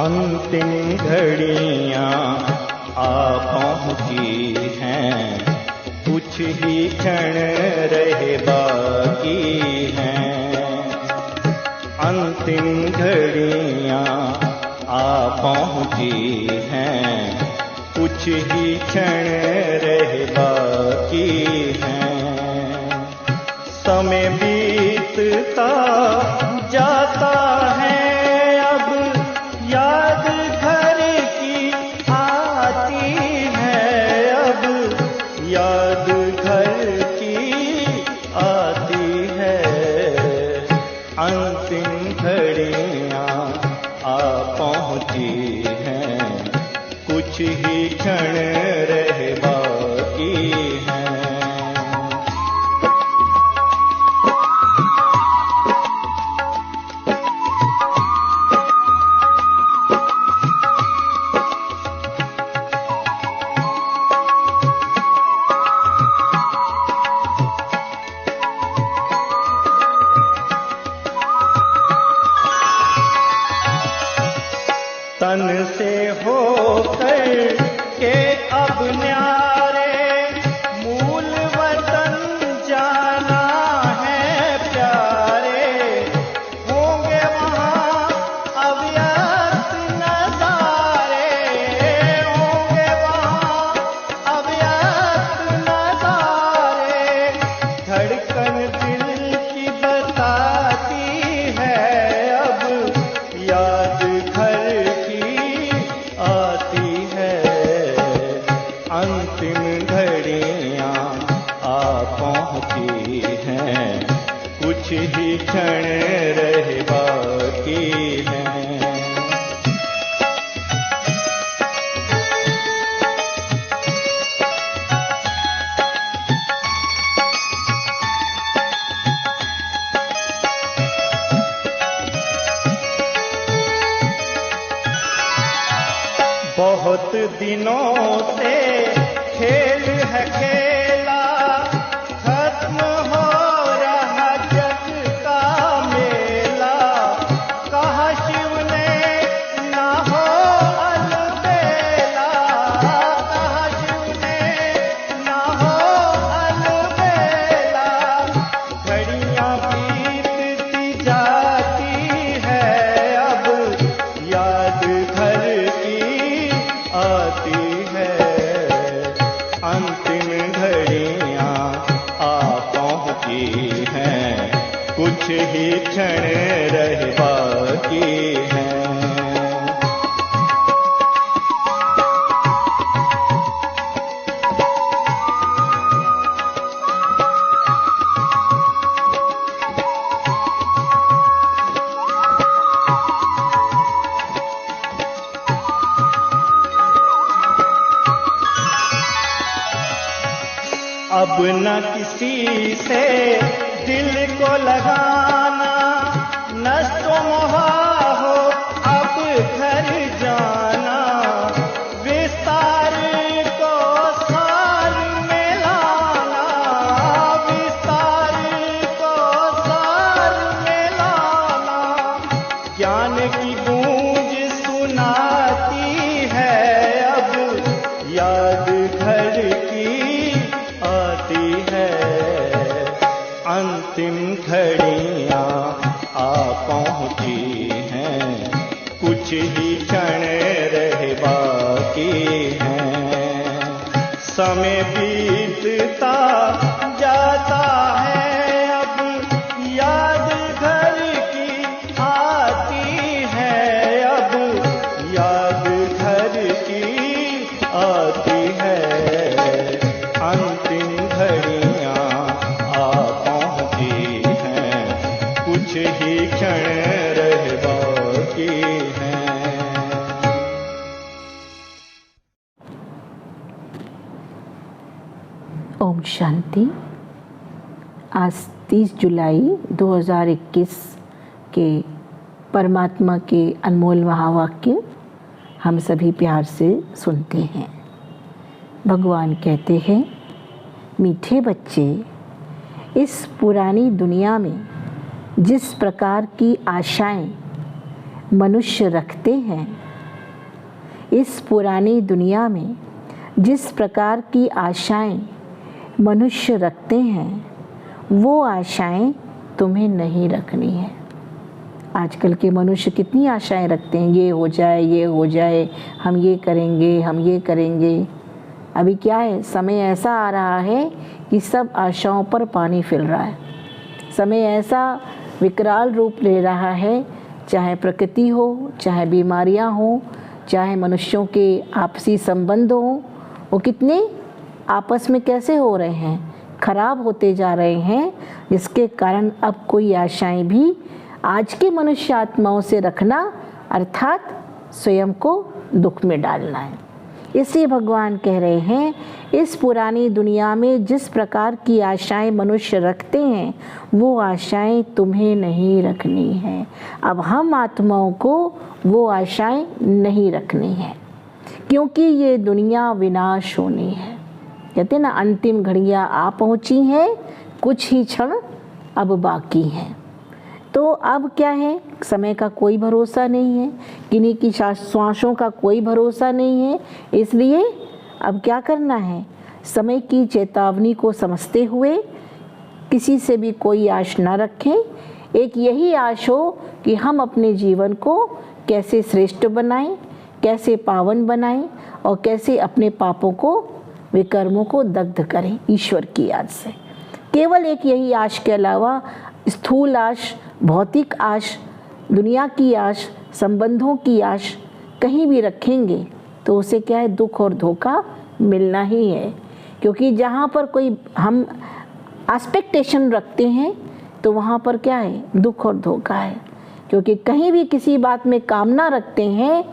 अंतिम घड़ियां आ पहुंची हैं, कुछ ही क्षण रहे बाकी हैं। अंतिम घड़ियां आ पहुंची हैं, कुछ ही क्षण रहे बाकी हैं। समय बीतता जाता है, अब याद घर की आती है, अब याद घर की आती है। अंतिम घड़ियां आ पहुंची हैं, कुछ ही क्षण रहे बाकी हैं। तन से होकर के अब न्यारे मूल वतन जाना है प्यारे। होंगे वहाँ अव्यक्त नज़ारे, होंगे वहाँ अव्यक्त नज़ारे। धड़कन दिल की बताती है, अब याद घर आती है। अंतिम घड़ियां आ पहुंची हैं, कुछ ही क्षण रहे बाकी हैं। बहुत दिनों से खेल है खेला, खत्म हो रहा जग का मेला। कहा शिव ने ना हो अलबेला, कहा शिव ने ना हो अलबेला। घड़ियां बीतती जाती है, अब याद घर आती है। अंतिम घड़ियां आ पहुंची हैं, कुछ ही क्षण रहे बाकी हैं। अब न किसी से दिल को लगाना, नष्टो मोहा हो अब घर जाना। विस्तार को सार में लाना, विस्तार को सार में लाना। ज्ञान की गूंज सुनाती है, अब याद घर की आती है। अंतिम घड़ियां आ पहुंची हैं, कुछ ही क्षण रहे बाकी हैं। समय बीतता जाता है, अब याद घर की आती है, अब याद घर की आती है। अंतिम घड़ियां आ पहुंची हैं, कुछ ही क्षण रहे बाकी हैं। ओम शांति। आज 30 जुलाई 2021 के परमात्मा के अनमोल महावाक्य हम सभी प्यार से सुनते हैं। भगवान कहते हैं, मीठे बच्चे, इस पुरानी दुनिया में जिस प्रकार की आशाएं मनुष्य रखते हैं इस पुरानी दुनिया में जिस प्रकार की आशाएं मनुष्य रखते हैं वो आशाएं तुम्हें नहीं रखनी है। आजकल के मनुष्य कितनी आशाएं रखते हैं, ये हो जाए, ये हो जाए, हम ये करेंगे, हम ये करेंगे। अभी क्या है, समय ऐसा आ रहा है कि सब आशाओं पर पानी फिर रहा है। समय ऐसा विकराल रूप ले रहा है, चाहे प्रकृति हो, चाहे बीमारियां हो, चाहे मनुष्यों के आपसी संबंध हो, वो कितने आपस में कैसे हो रहे हैं, खराब होते जा रहे हैं, जिसके कारण अब कोई आशाएं भी आज के मनुष्य आत्माओं से रखना अर्थात स्वयं को दुख में डालना है। इसलिए भगवान कह रहे हैं इस पुरानी दुनिया में जिस प्रकार की आशाएं मनुष्य रखते हैं वो आशाएं तुम्हें नहीं रखनी है। अब हम आत्माओं को वो आशाएं नहीं रखनी है, क्योंकि ये दुनिया विनाश होनी है। कहते हैं ना, अंतिम घड़ियां आ पहुंची हैं, कुछ ही क्षण अब बाकी हैं। तो अब क्या है, समय का कोई भरोसा नहीं है, किन्हीं की श्वासों का कोई भरोसा नहीं है। इसलिए अब क्या करना है, समय की चेतावनी को समझते हुए किसी से भी कोई आश ना रखें। एक यही आश हो कि हम अपने जीवन को कैसे श्रेष्ठ बनाएं, कैसे पावन बनाएं और कैसे अपने पापों को, विकर्मों को दग्ध करें ईश्वर की याद से। केवल एक यही आश के अलावा स्थूल आश, भौतिक आश, दुनिया की आश, संबंधों की आश कहीं भी रखेंगे तो उसे क्या है, दुख और धोखा मिलना ही है। क्योंकि जहाँ पर कोई हम एक्सपेक्टेशन रखते हैं तो वहाँ पर क्या है, दुख और धोखा है। क्योंकि कहीं भी किसी बात में कामना रखते हैं,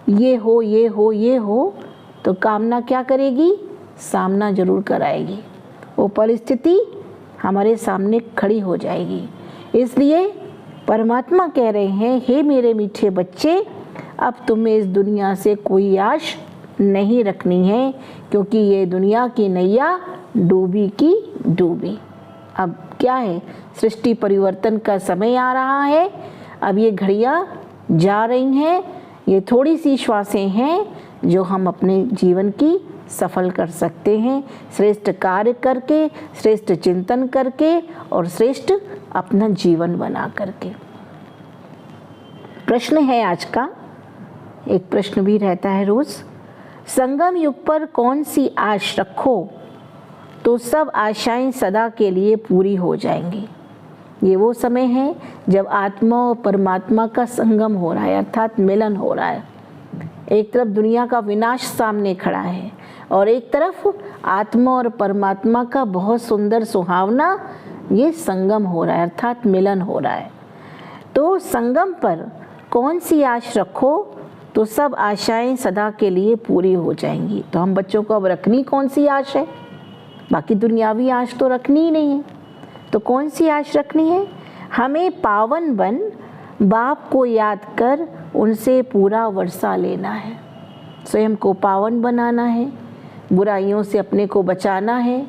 ये हो, ये हो, ये हो, तो कामना क्या करेगी, सामना जरूर कराएगी। वो परिस्थिति हमारे सामने खड़ी हो जाएगी। इसलिए परमात्मा कह रहे हैं, हे मेरे मीठे बच्चे, अब तुम्हें इस दुनिया से कोई आश नहीं रखनी है, क्योंकि ये दुनिया की नैया डूबी की डूबी। अब क्या है, सृष्टि परिवर्तन का समय आ रहा है। अब ये घड़ियां जा रही हैं, ये थोड़ी सी श्वासें हैं जो हम अपने जीवन की सफल कर सकते हैं, श्रेष्ठ कार्य करके, श्रेष्ठ चिंतन करके और श्रेष्ठ अपना जीवन बना करके। प्रश्न है आज का, एक प्रश्न भी रहता है रोज, संगम युग पर कौन सी आश रखो तो सब आशाएं सदा के लिए पूरी हो जाएंगी। ये वो समय है जब आत्मा और परमात्मा का संगम हो रहा है, अर्थात मिलन हो रहा है। एक तरफ दुनिया का विनाश सामने खड़ा है और एक तरफ आत्मा और परमात्मा का बहुत सुंदर सुहावना ये संगम हो रहा है, अर्थात मिलन हो रहा है। तो संगम पर कौन सी आश रखो तो सब आशाएं सदा के लिए पूरी हो जाएंगी। तो हम बच्चों को अब रखनी कौन सी आश है, बाकी दुनियावी आश तो रखनी ही नहीं है। तो कौन सी आश रखनी है, हमें पावन बन बाप को याद कर उनसे पूरा वर्षा लेना है। स्वयं को पावन बनाना है, बुराइयों से अपने को बचाना है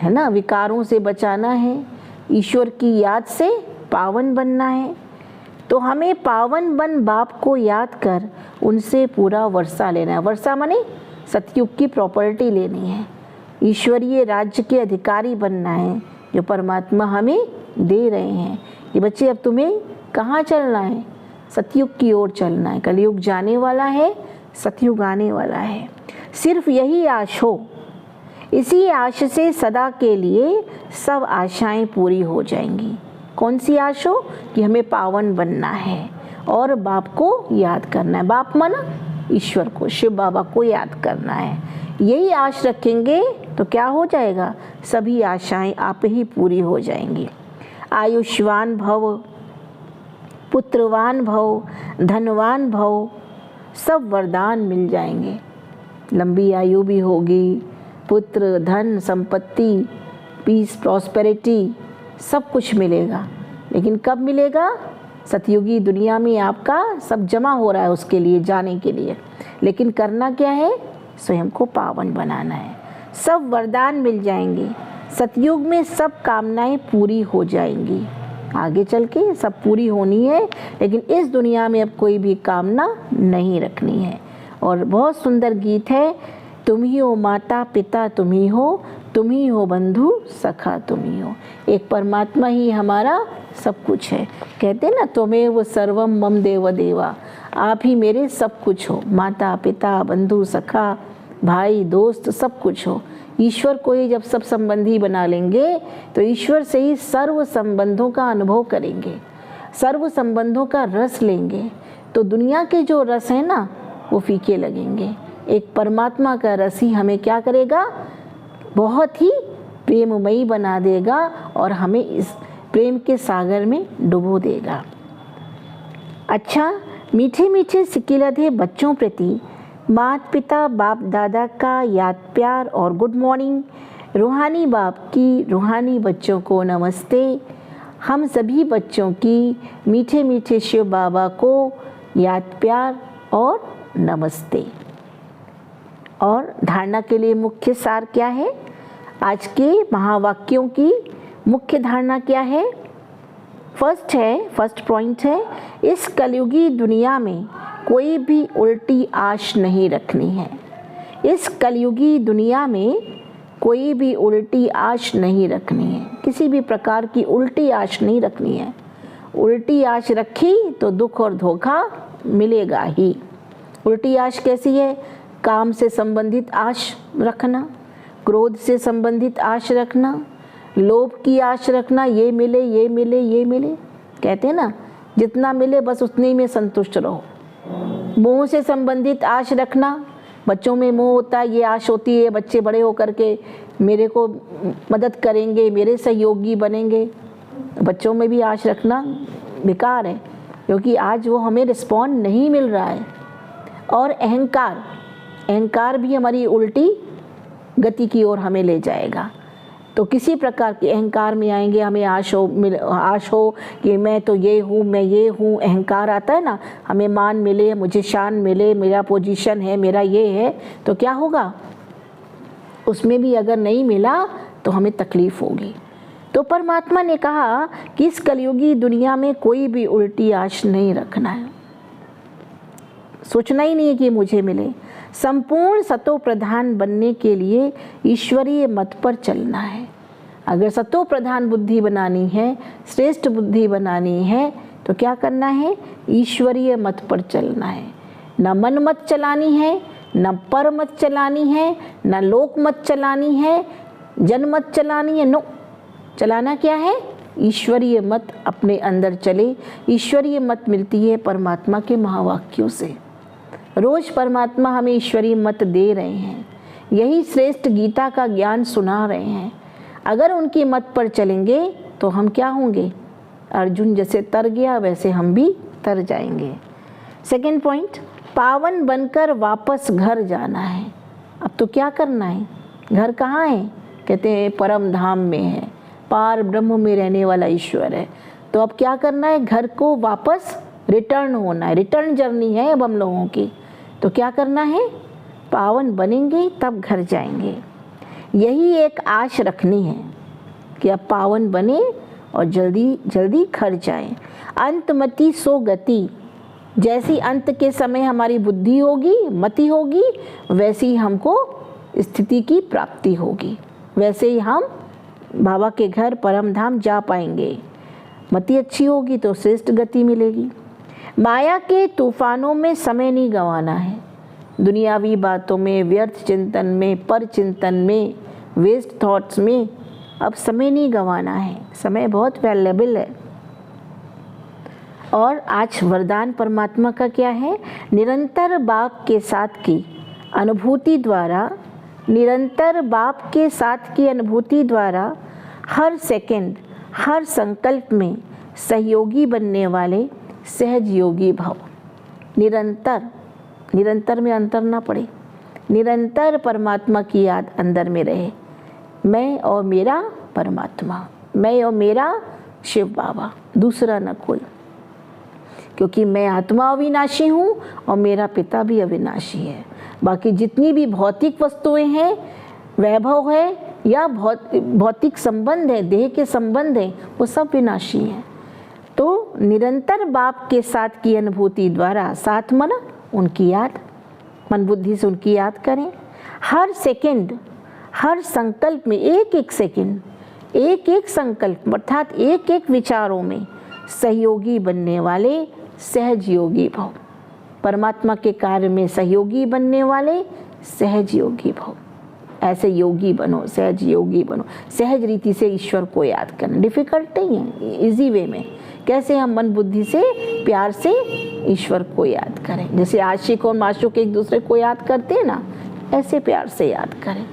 ना, विकारों से बचाना है, ईश्वर की याद से पावन बनना है। तो हमें पावन बन बाप को याद कर उनसे पूरा वर्षा लेना है। वर्षा माने सतयुग की प्रॉपर्टी लेनी है, ईश्वरीय राज्य के अधिकारी बनना है जो परमात्मा हमें दे रहे हैं। ये बच्चे अब तुम्हें कहाँ चलना है, सतयुग की ओर चलना है। कलयुग जाने वाला है, सतयुग आने वाला है। सिर्फ यही आश हो, इसी आश से सदा के लिए सब आशाएं पूरी हो जाएंगी। कौन सी आश हो कि हमें पावन बनना है और बाप को याद करना है। बाप माना ईश्वर को, शिव बाबा को याद करना है। यही आश रखेंगे तो क्या हो जाएगा, सभी आशाएं आप ही पूरी हो जाएंगी। आयुष्मान भव, पुत्रवान भव, धनवान भव, सब वरदान मिल जाएंगे। लंबी आयु भी होगी, पुत्र, धन, संपत्ति, पीस, प्रॉस्पेरिटी, सब कुछ मिलेगा। लेकिन कब मिलेगा, सतयुगी दुनिया में आपका सब जमा हो रहा है उसके लिए, जाने के लिए। लेकिन करना क्या है, स्वयं को पावन बनाना है। सब वरदान मिल जाएंगे, सतयुग में सब कामनाएं पूरी हो जाएंगी। आगे चल के सब पूरी होनी है, लेकिन इस दुनिया में अब कोई भी कामना नहीं रखनी है। और बहुत सुंदर गीत है, तुम ही हो माता पिता, तुम ही हो बंधु सखा, तुम ही हो। एक परमात्मा ही हमारा सब कुछ है। कहते ना, त्वमेव सर्वम मम देव देवा, आप ही मेरे सब कुछ हो, माता पिता बंधु सखा भाई दोस्त सब कुछ हो। ईश्वर को ही जब सब संबंधी बना लेंगे तो ईश्वर से ही सर्व संबंधों का अनुभव करेंगे, सर्व संबंधों का रस लेंगे, तो दुनिया के जो रस है ना वो फीके लगेंगे। एक परमात्मा का रस ही हमें क्या करेगा, बहुत ही प्रेममयी बना देगा और हमें इस प्रेम के सागर में डुबो देगा। अच्छा, मीठे मीठे सिकिलधे बच्चों प्रति माता पिता बाप दादा का याद प्यार और गुड मॉर्निंग। रूहानी बाप की रूहानी बच्चों को नमस्ते। हम सभी बच्चों की मीठे मीठे शिव बाबा को याद प्यार और नमस्ते। और धारणा के लिए मुख्य सार क्या है, आज के महावाक्यों की मुख्य धारणा क्या है। फर्स्ट पॉइंट है, इस कलयुगी दुनिया में कोई भी उल्टी आश नहीं रखनी है। इस कलयुगी दुनिया में कोई भी उल्टी आश नहीं रखनी है, किसी भी प्रकार की उल्टी आश नहीं रखनी है। उल्टी आश रखी तो दुख और धोखा मिलेगा ही। उल्टी आश कैसी है, काम से संबंधित आश रखना, क्रोध से संबंधित आश रखना, लोभ की आश रखना, ये मिले ये मिले ये मिले। कहते हैं ना, जितना मिले बस उतने में संतुष्ट रहो। मोह से संबंधित आश रखना, बच्चों में मोह होता है, ये आश होती है बच्चे बड़े होकर के मेरे को मदद करेंगे, मेरे सहयोगी बनेंगे। बच्चों में भी आश रखना बेकार है, क्योंकि आज वो हमें रिस्पॉन्ड नहीं मिल रहा है। और अहंकार भी हमारी उल्टी गति की ओर हमें ले जाएगा। तो किसी प्रकार के अहंकार में आएंगे, हमें आश हो कि मैं तो ये हूँ, मैं ये हूँ। अहंकार आता है ना, हमें मान मिले, मुझे शान मिले, मेरा पोजीशन है, मेरा ये है, तो क्या होगा, उसमें भी अगर नहीं मिला तो हमें तकलीफ होगी। तो परमात्मा ने कहा कि इस कलयुगी दुनिया में कोई भी उल्टी आश नहीं रखना है, सोचना ही नहीं है कि मुझे मिले। संपूर्ण सतो प्रधान बनने के लिए ईश्वरीय मत पर चलना है। अगर सतो प्रधान बुद्धि बनानी है, श्रेष्ठ बुद्धि बनानी है, तो क्या करना है, ईश्वरीय मत पर चलना है। न मन मत चलानी है, न पर मत चलानी है, न लोक मत चलानी है, जन मत चलानी है। नो, चलाना क्या है, ईश्वरीय मत अपने अंदर चले। ईश्वरीय मत मिलती है परमात्मा के महावाक्यों से। रोज परमात्मा हमें ईश्वरीय मत दे रहे हैं, यही श्रेष्ठ गीता का ज्ञान सुना रहे हैं। अगर उनकी मत पर चलेंगे तो हम क्या होंगे, अर्जुन जैसे तर गया वैसे हम भी तर जाएंगे। सेकंड पॉइंट, पावन बनकर वापस घर जाना है। अब तो क्या करना है, घर कहाँ है, कहते हैं परम धाम में है, पार ब्रह्म में रहने वाला ईश्वर है। तो अब क्या करना है, घर को वापस रिटर्न होना है। रिटर्न जर्नी है अब हम लोगों की। तो क्या करना है, पावन बनेंगे तब घर जाएंगे। यही एक आश रखनी है कि अब पावन बने और जल्दी जल्दी घर जाएं। अंतमति सो गति, जैसी अंत के समय हमारी बुद्धि होगी, मति होगी, वैसी हमको स्थिति की प्राप्ति होगी, वैसे ही हम बाबा के घर परम धाम जा पाएंगे। मति अच्छी होगी तो श्रेष्ठ गति मिलेगी। माया के तूफानों में समय नहीं गंवाना है, दुनियावी बातों में, व्यर्थ चिंतन में, पर चिंतन में, वेस्ट थॉट्स में अब समय नहीं गंवाना है। समय बहुत वैल्युएबल है। और आज वरदान परमात्मा का क्या है, निरंतर बाप के साथ की अनुभूति द्वारा, निरंतर बाप के साथ की अनुभूति द्वारा हर सेकंड, हर संकल्प में सहयोगी बनने वाले सहज योगी भव। निरंतर में अंतर ना पड़े, निरंतर परमात्मा की याद अंदर में रहे। मैं और मेरा परमात्मा, मैं और मेरा शिव बाबा, दूसरा न कोई। क्योंकि मैं आत्मा अविनाशी हूँ और मेरा पिता भी अविनाशी है। बाकी जितनी भी भौतिक वस्तुएं हैं, वैभव है या भौतिक संबंध है, देह के संबंध है, वो सब विनाशी हैं। तो निरंतर बाप के साथ की अनुभूति द्वारा, साथ मना उनकी याद, मन बुद्धि से उनकी याद करें। हर सेकंड, हर संकल्प में, एक एक सेकंड, एक एक संकल्प अर्थात एक एक विचारों में सहयोगी बनने वाले सहज योगी भव। परमात्मा के कार्य में सहयोगी बनने वाले सहज योगी भव। ऐसे योगी बनो, सहज योगी बनो। सहज रीति से ईश्वर को याद करना डिफिकल्ट नहीं है, इजी वे में कैसे हम मन बुद्धि से प्यार से ईश्वर को याद करें। जैसे आशिक और माशूक एक दूसरे को याद करते हैं ना, ऐसे प्यार से याद करें।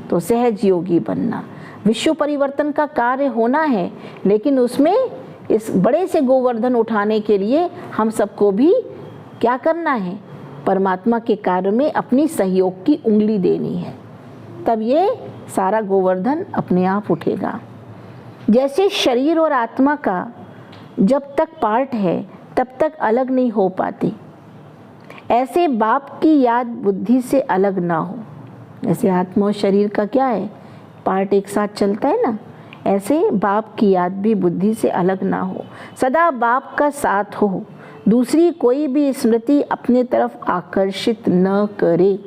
तो सहज योगी बनना, विश्व परिवर्तन का कार्य होना है, लेकिन उसमें इस बड़े से गोवर्धन उठाने के लिए हम सबको भी क्या करना है, परमात्मा के कार्य में अपनी सहयोग की उंगली देनी है, तब ये सारा गोवर्धन अपने आप उठेगा। जैसे शरीर और आत्मा का जब तक पार्ट है तब तक अलग नहीं हो पाती, ऐसे बाप की याद बुद्धि से अलग ना हो। जैसे आत्मा और शरीर का क्या है, पार्ट एक साथ चलता है ना, ऐसे बाप की याद भी बुद्धि से अलग ना हो। सदा बाप का साथ हो, दूसरी कोई भी स्मृति अपने तरफ आकर्षित न करे,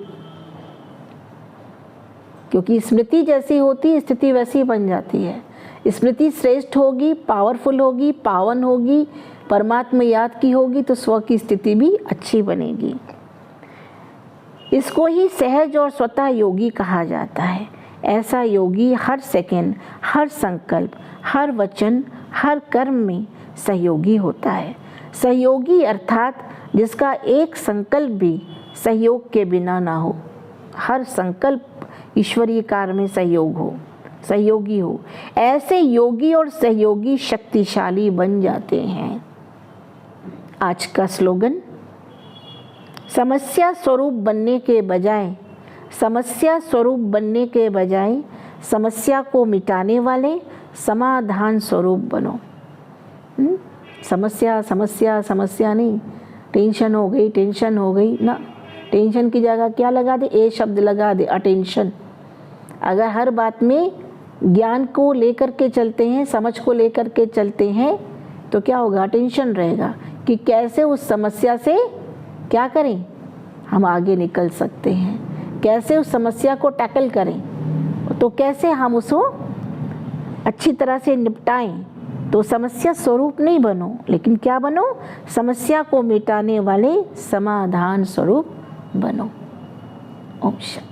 क्योंकि स्मृति जैसी होती स्थिति वैसी बन जाती है। स्मृति श्रेष्ठ होगी, पावरफुल होगी, पावन होगी, परमात्मा याद की होगी तो स्व की स्थिति भी अच्छी बनेगी। इसको ही सहज और स्वतः योगी कहा जाता है। ऐसा योगी हर सेकंड, हर संकल्प, हर वचन, हर कर्म में सहयोगी होता है। सहयोगी अर्थात जिसका एक संकल्प भी सहयोग के बिना ना हो, हर संकल्प ईश्वरीय कार्य में सहयोगी हो। ऐसे योगी और सहयोगी शक्तिशाली बन जाते हैं। आज का स्लोगन, समस्या स्वरूप बनने के बजाय समस्या को मिटाने वाले समाधान स्वरूप बनो। समस्या नहीं, टेंशन हो गई ना, टेंशन की जगह क्या लगा दे, ए शब्द लगा दे, अटेंशन। अगर हर बात में ज्ञान को लेकर के चलते हैं, समझ को लेकर के चलते हैं, तो क्या होगा, अटेंशन रहेगा कि कैसे उस समस्या से क्या करें, हम आगे निकल सकते हैं, कैसे उस समस्या को टैकल करें, तो कैसे हम उसको अच्छी तरह से निपटाएं। तो समस्या स्वरूप नहीं बनो, लेकिन क्या बनो, समस्या को मिटाने वाले समाधान स्वरूप बनो। ओम शांति।